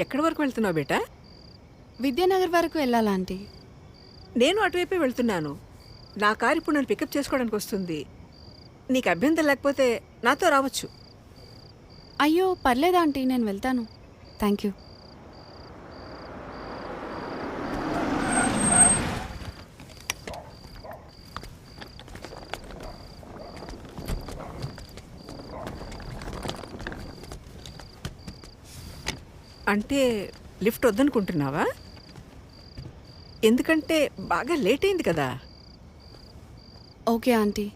ఎక్కడి వరకు వెళ్తున్నావు బేటా? విద్యానగర్ వరకు వెళ్ళాలా ఆంటీ? నేను అటువైపే వెళ్తున్నాను. నా కారు ఇప్పుడు నన్ను పికప్ చేసుకోవడానికి వస్తుంది. నీకు అభ్యంతరం లేకపోతే నాతో రావచ్చు. అయ్యో పర్లేదా ఆంటీ, నేను వెళ్తాను. Thank you. అంటే లిఫ్ట్ వద్దనుకుంటున్నావా? ఎందుకంటే బాగా లేట్ అయింది కదా. ఓకే ఆంటీ,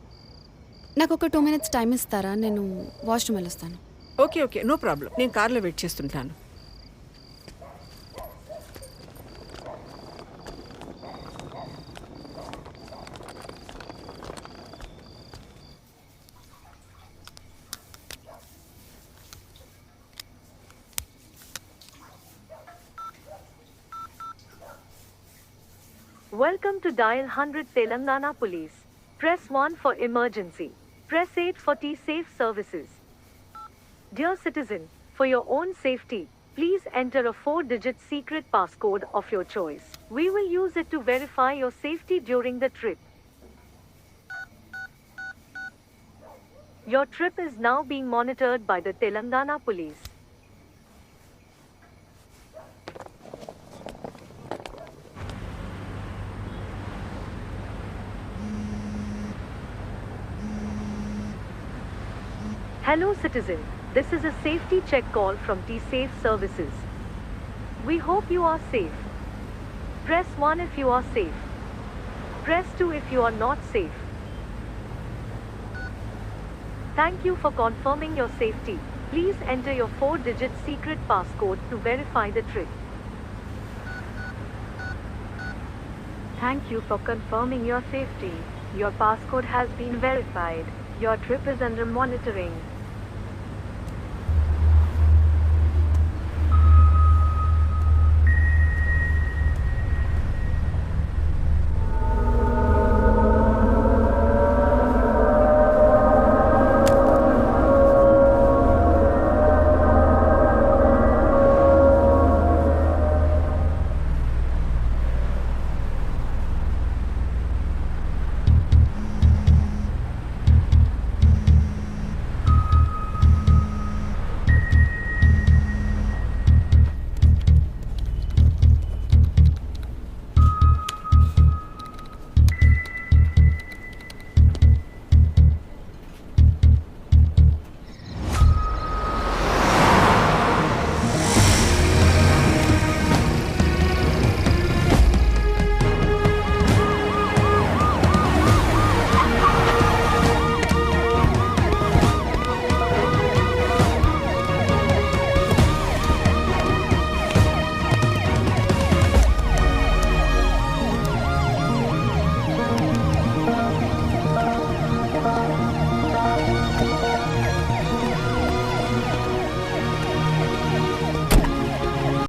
నాకు ఒక 2 minutes టైం ఇస్తారా? నేను వాష్రూమ్ వెళ్ళొస్తాను. Okay okay, no problem. నేను కార్లో వెయిట్ చేస్తుంటాను. Welcome to Dial 100 Telangana Police. Press 1 for emergency. Press 8 for T-Safe services. Dear citizen, for your own safety, please enter a 4-digit secret passcode of your choice. We will use it to verify your safety during the trip. Your trip is now being monitored by the Telangana Police. Hello citizen, this is a safety check call from T-Safe services. We hope you are safe. Press 1 if you are safe. Press 2 if you are not safe. Thank you for confirming your safety. Please enter your 4-digit secret passcode to verify the trip. Thank you for confirming your safety. Your passcode has been verified. Your trip is under monitoring.